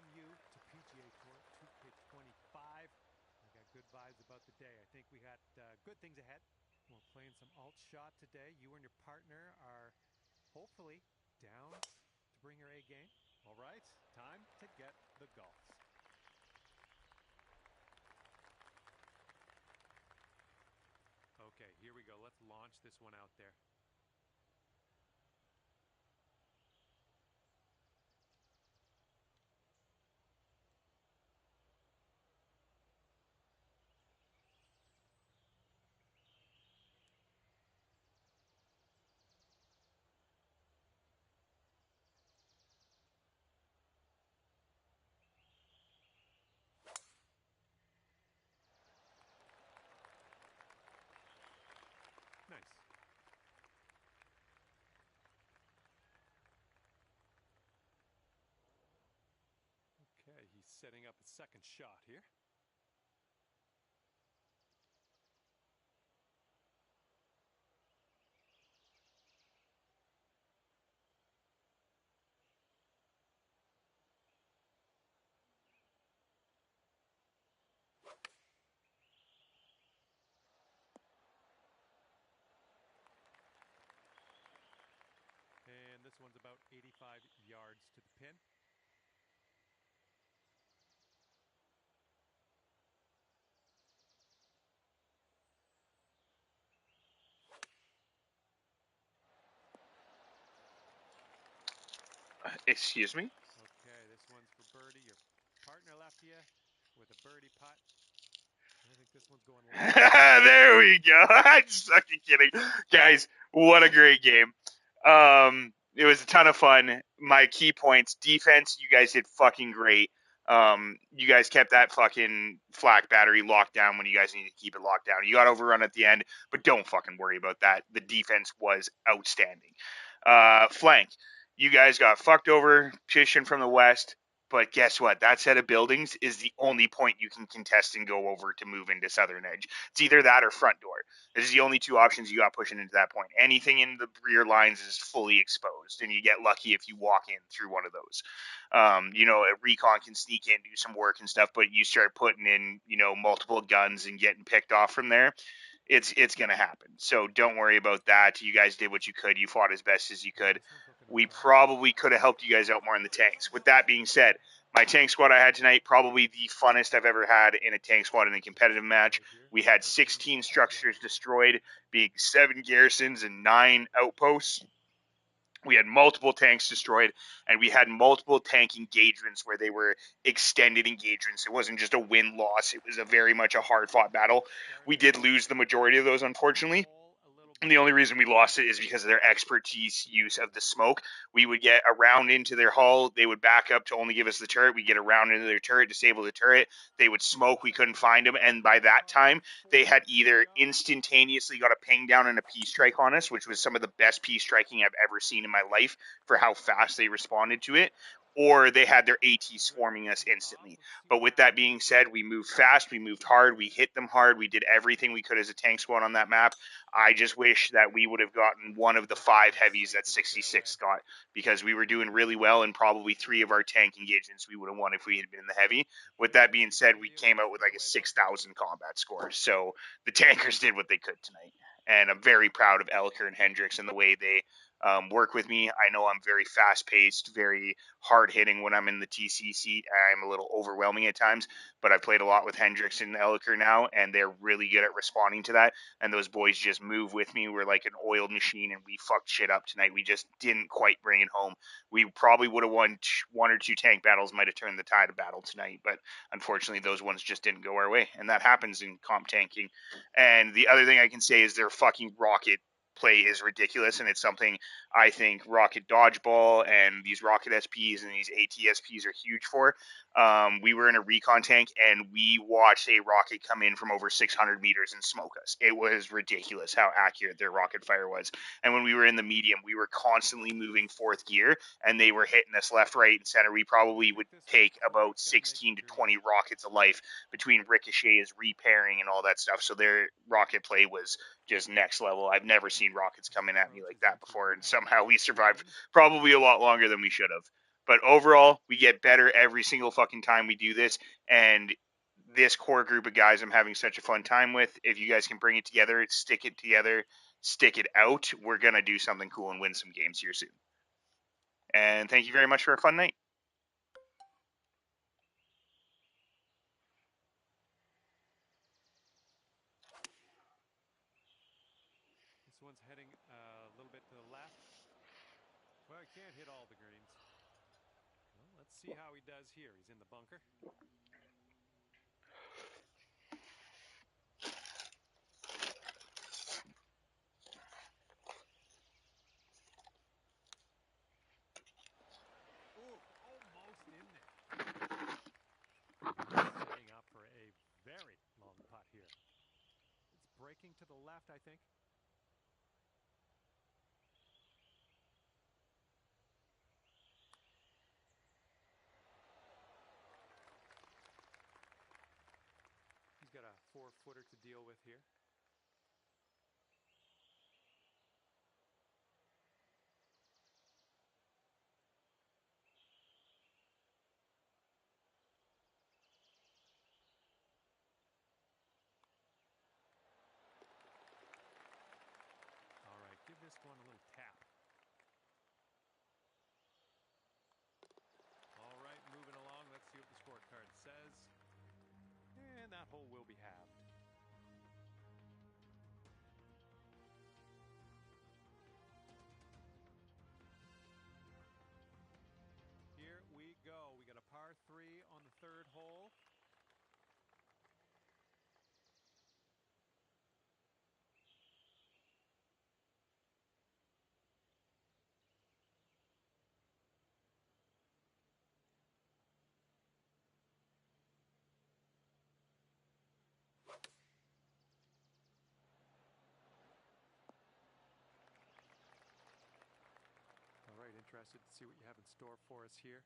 welcome you to PGA Tour 2K25. I got good vibes about the day. I think we got good things ahead. We're playing some alt shot today. You and your partner are hopefully down to bring your A game. All right, time to get the golfs. Okay, here we go. Let's launch this one out there. Nice. Okay, he's setting up a second shot here. And this one's about 85 yards to the pin. Excuse me? Okay, this one's for birdie. Your partner left you with a birdie putt. I think this one's going left. There we go. I'm just fucking kidding. Guys, what a great game. It was a ton of fun. My key points, defense, you guys did fucking great. You guys kept that fucking flak battery locked down when you guys needed to keep it locked down. You got overrun at the end, but don't fucking worry about that. The defense was outstanding. Flank, you guys got fucked over, Pishin from the west. But guess what? That set of buildings is the only point you can contest and go over to move into Southern Edge. It's either that or front door. This is the only two options you got pushing into that point. Anything in the rear lines is fully exposed, and you get lucky if you walk in through one of those. A recon can sneak in, do some work and stuff, but you start putting in, multiple guns and getting picked off from there. It's gonna happen. So don't worry about that. You guys did what you could. You fought as best as you could. We probably could have helped you guys out more in the tanks. With that being said, my tank squad I had tonight, probably the funnest I've ever had in a tank squad in a competitive match. We had 16 structures destroyed, being 7 garrisons and 9 outposts. We had multiple tanks destroyed, and we had multiple tank engagements where they were extended engagements. It wasn't just a win-loss. It was a very much a hard-fought battle. We did lose the majority of those, unfortunately. And the only reason we lost it is because of their expertise use of the smoke. We would get around into their hull. They would back up to only give us the turret. We get around into their turret, disable the turret. They would smoke. We couldn't find them. And by that time, they had either instantaneously got a ping down and a P strike on us, which was some of the best P striking I've ever seen in my life for how fast they responded to it, or they had their AT swarming us instantly. But with that being said, we moved fast, we moved hard, we hit them hard, we did everything we could as a tank squad on that map. I just wish that we would have gotten one of the 5 heavies that 66 got, because we were doing really well, and probably 3 of our tank engagements we would have won if we had been in the heavy. With that being said, we came out with like a 6,000 combat score. So the tankers did what they could tonight. And I'm very proud of Elker and Hendricks and the way they work with me. I know I'm very fast paced, very hard hitting when I'm in the TC seat. I'm a little overwhelming at times, but I've played a lot with Hendricks and Elker now, and they're really good at responding to that. And those boys just move with me. We're like an oiled machine, and we fucked shit up tonight. We just didn't quite bring it home. We probably would have won 1 or 2 tank battles, might have turned the tide of battle tonight, but unfortunately those ones just didn't go our way, and that happens in comp tanking. And the other thing I can say is their fucking rocket play is ridiculous, and it's something I think Rocket Dodgeball and these Rocket SPs and these ATSPs are huge for. We were in a recon tank, and we watched a rocket come in from over 600 meters and smoke us. It was ridiculous how accurate their rocket fire was. And when we were in the medium, we were constantly moving 4th gear, and they were hitting us left, right, and center. We probably would take about 16 to 20 rockets of life between ricochets, repairing, and all that stuff. So their rocket play was just next level. I've never seen rockets coming at me like that before, and somehow we survived probably a lot longer than we should have. But overall, we get better every single fucking time we do this. And this core group of guys I'm having such a fun time with. If you guys can bring it together, stick it out, we're going to do something cool and win some games here soon. And thank you very much for a fun night. This one's heading a little bit to the left. Well, he can't hit all the greens. Well, let's see how he does here. He's in the bunker. Ooh, almost in there. Setting up for a very long putt here. It's breaking to the left, I think. He's got a 4-footer to deal with here. All right, give this one a little tap. All right, moving along. Let's see what the scorecard says. And that hole will be halved. Here we go. We got a par 3 on the 3rd hole. All right, interested to see what you have in store for us here.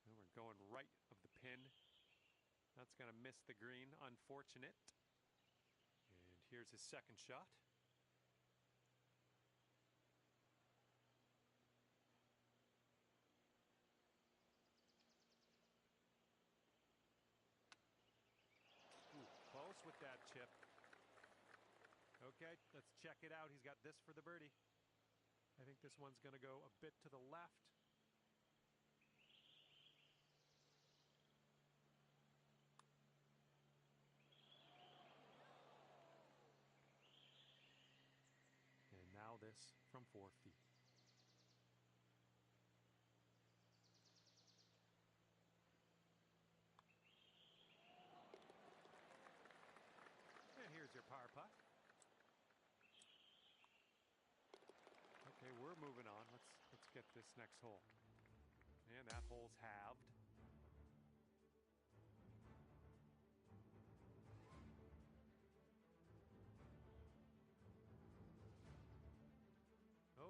And we're going right of the pin. That's going to miss the green. Unfortunate. And here's his second shot. Ooh, close with that chip. Okay, let's check it out. He's got this for the birdie. I think this one's going to go a bit to the left. And now this from 4 feet. And here's your par putt. Okay, we're moving on. Let's get this next hole. And that hole's halved.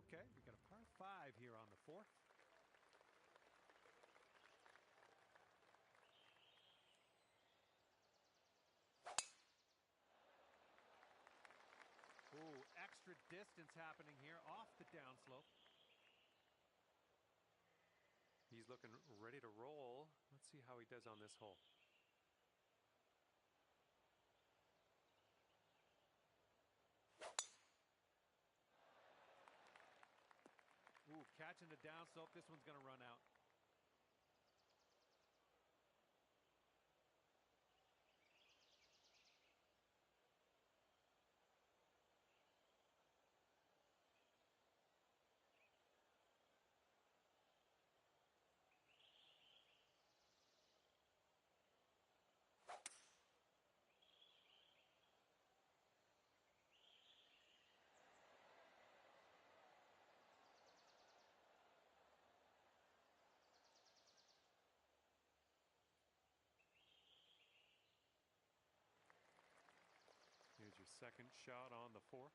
Okay, we got a par 5 here on the 4th. Ooh, extra distance happening here off the downslope. He's looking ready to roll. Let's see how he does on this hole. catching the downslope. This one's going to run out. Here's your second shot on the 4.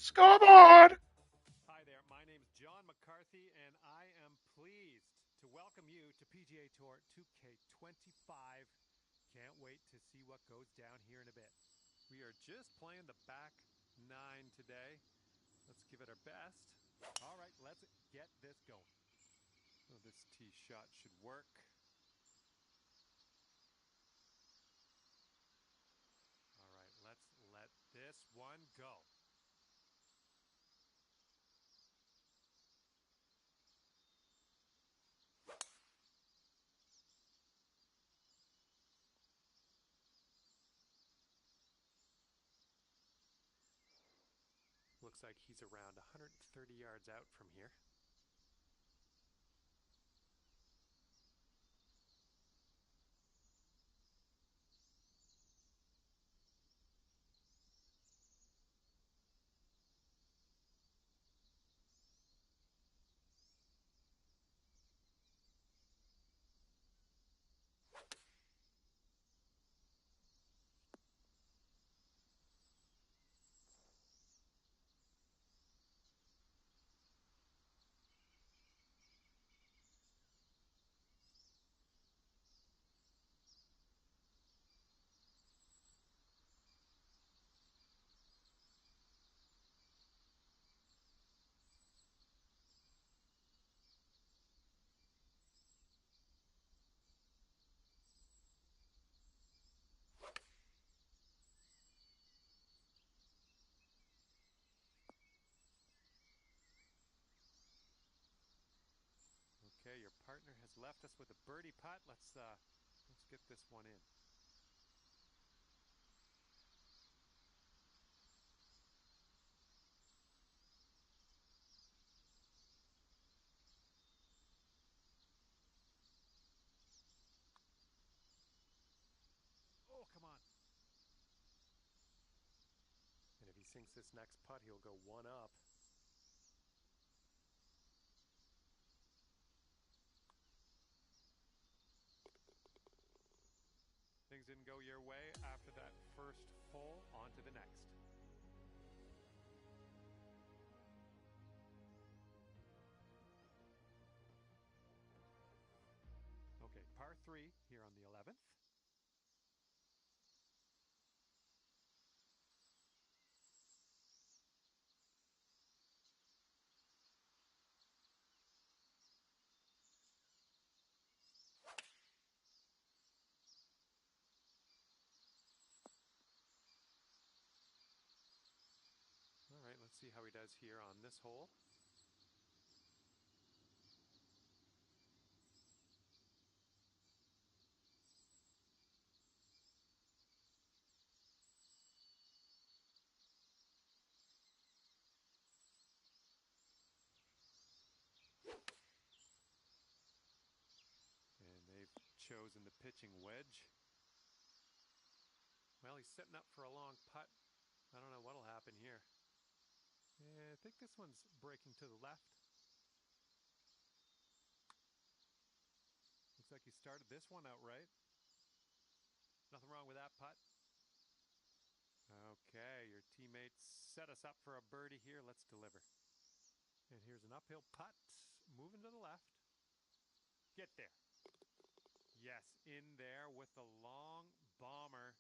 Scoreboard! Hi there, my name is John McCarthy, and I am pleased to welcome you to PGA Tour 2K25. Can't wait to see what goes down here in a bit. We are just playing the back 9 today. Let's give it our best. All right, let's get this going. Oh, this tee shot should work. All right, let's let this one go. Looks like he's around 130 yards out from here. Okay, your partner has left us with a birdie putt. Let's get this one in. Oh, come on. And if he sinks this next putt, he'll go one up. Things didn't go your way after that first hole. On to the next. Okay, par 3 here on the 11th. Let's see how he does here on this hole. And they've chosen the pitching wedge. Well, he's setting up for a long putt. I don't know what'll happen here. Yeah, I think this one's breaking to the left. Looks like he started this one out right. Nothing wrong with that putt. Okay, your teammates set us up for a birdie here. Let's deliver. And here's an uphill putt. Moving to the left. Get there. Yes, in there with the long bomber.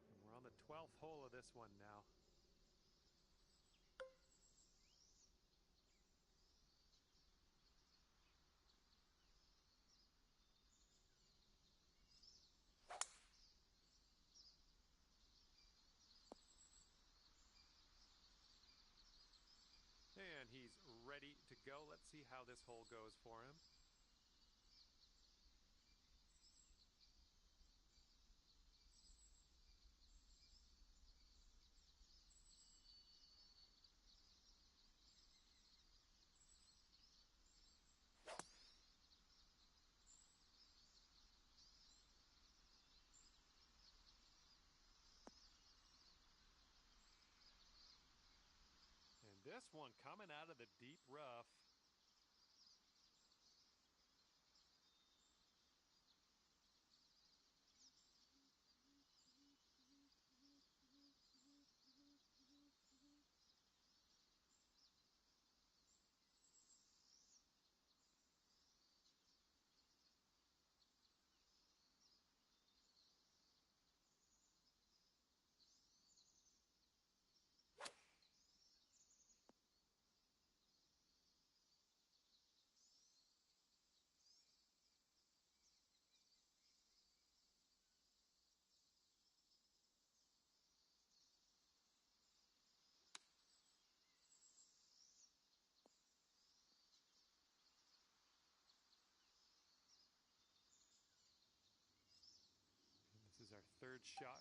And we're on the 12th hole of this one now. And he's ready to go. Let's see how this hole goes for him. And this one coming out of the deep rough. And this is our third shot.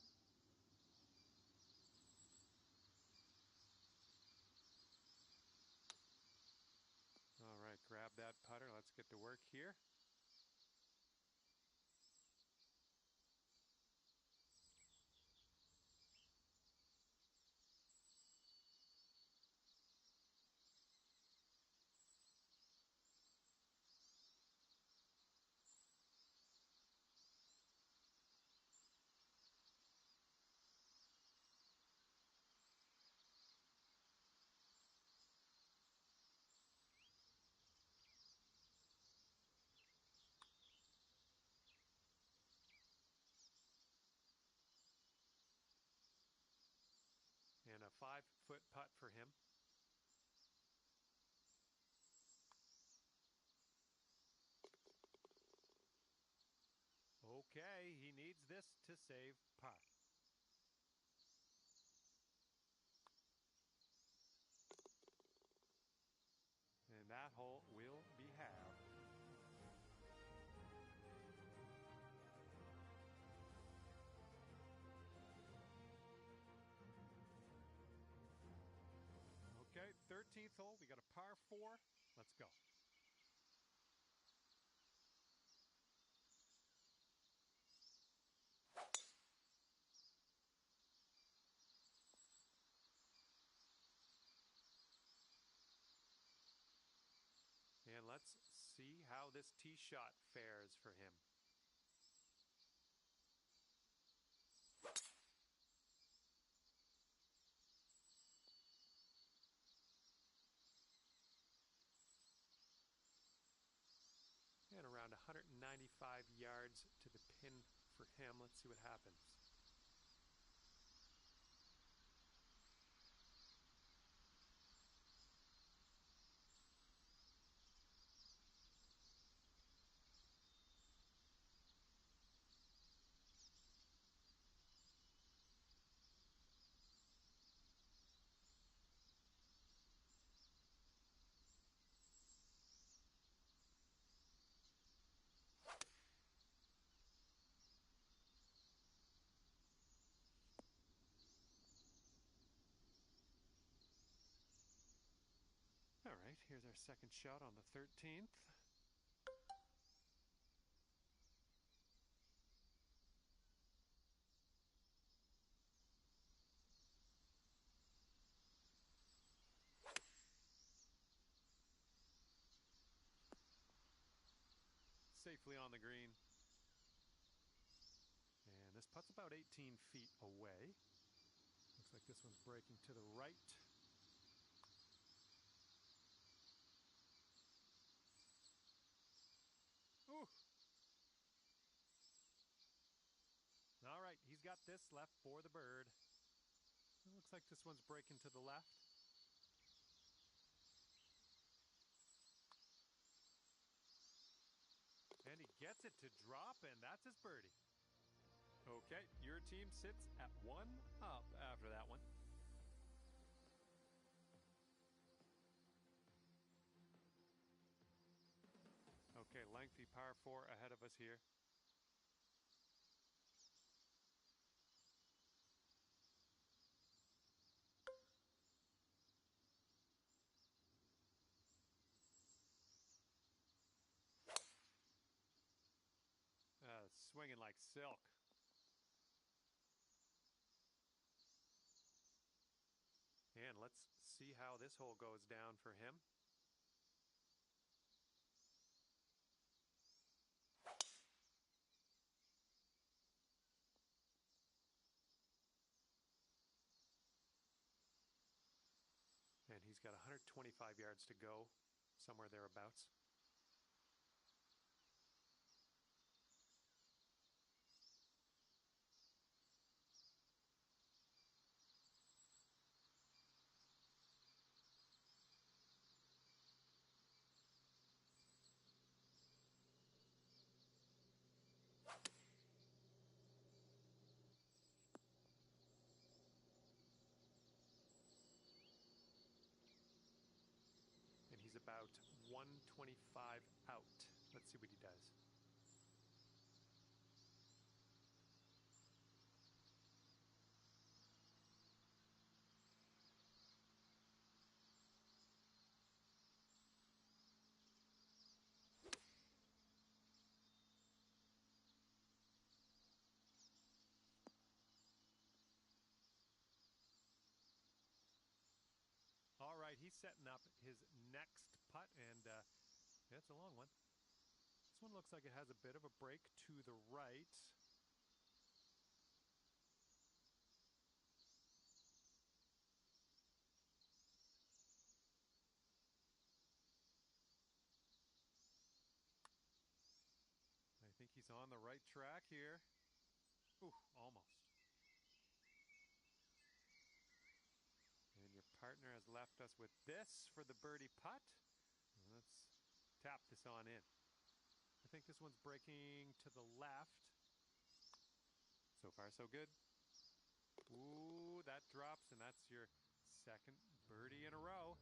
All right, grab that putter. Let's get to work here. And a 5-foot putt for him. Okay, he needs this to save par. And that hole will be halved. Okay, 13th hole. We got a par 4. Let's go. And let's see how this tee shot fares for him. And around 195 yards to the pin for him. Let's see what happens. Here's our second shot on the 13th. Safely on the green. And this putt's about 18 feet away. Looks like this one's breaking to the right. Ooh. All right, he's got this left for the bird. It looks like this one's breaking to the left. And he gets it to drop, and that's his birdie. Okay, your team sits at 1 up after that one. Okay, lengthy par 4 ahead of us here. Swinging like silk. And let's see how this hole goes down for him. And he's got 125 yards to go, somewhere thereabouts. And he's about 125 out. Let's see what he does. All right, he's setting up his next putt, and it's a long one. This one looks like it has a bit of a break to the right. I think he's on the right track here. Ooh, almost. And your partner has left us with this for the birdie putt. Let's tap this on in. I think this one's breaking to the left. So far, so good. Ooh, that drops, and that's your second birdie in a row.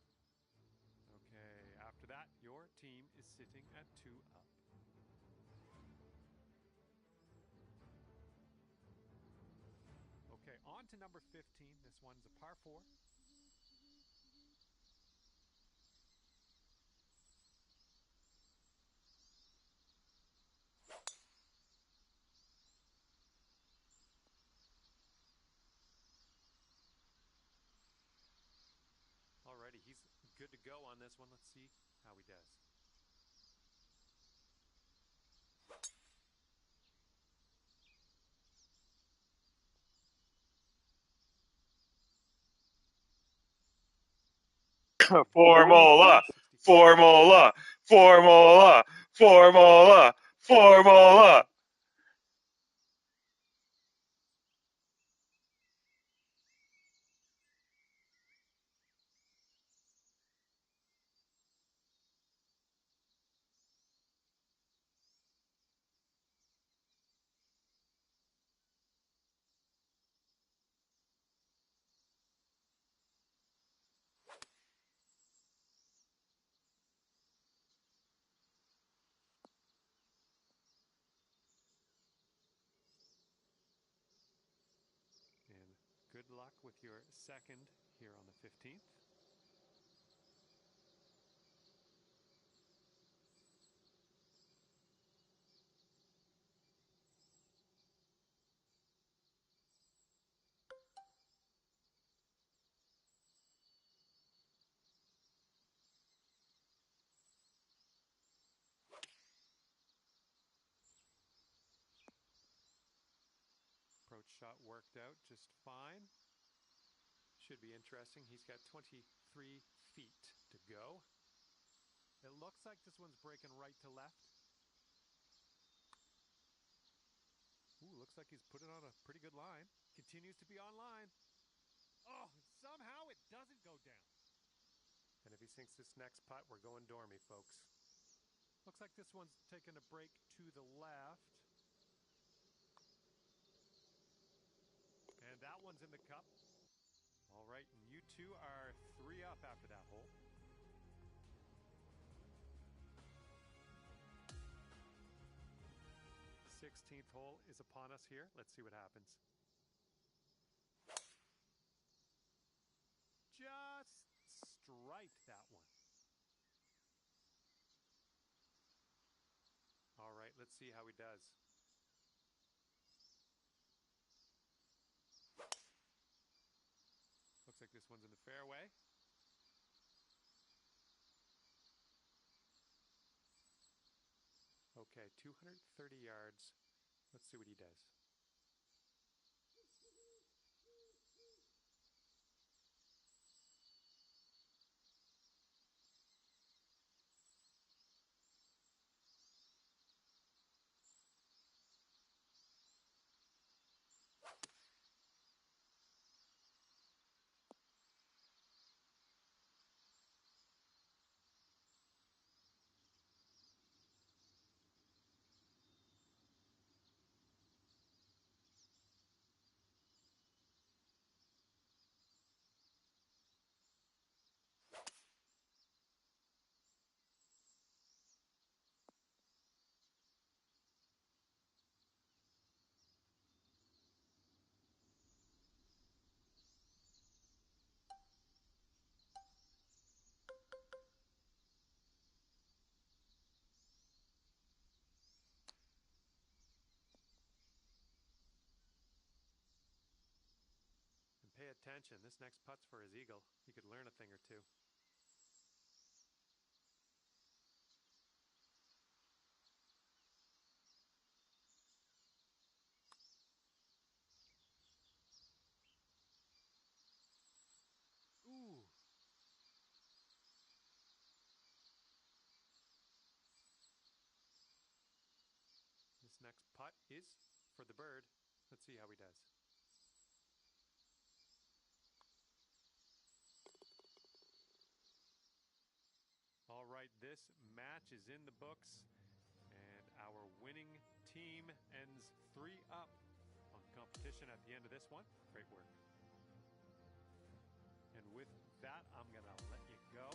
Okay, after that, your team is sitting at 2 up. Okay, on to number 15. This one's a par 4. Alrighty, he's good to go on this one. Let's see how he does. Formula, 64. formula, formula, formula, formula. And good luck with your second here on the 15th. shot worked out just fine. Should be interesting. He's got 23 feet to go. It looks like this one's breaking right to left. Ooh, looks like he's put it on a pretty good line. Continues to be on line. Oh, somehow it doesn't go down. And if he sinks this next putt, we're going dormy, folks. Looks like this one's taking a break to the left. And that one's in the cup. All right, and you two are 3 up after that hole. The 16th hole is upon us here. Let's see what happens. Just striped that one. All right, let's see how he does. Looks like this one's in the fairway. Okay, 230 yards. Let's see what he does. And pay attention, this next putt's for his eagle. He could learn a thing or two. Ooh. This next putt is for the bird. Let's see how he does. All right, this match is in the books, and our winning team ends 3 up on the competition at the end of this one. Great work. And with that, I'm going to let you go.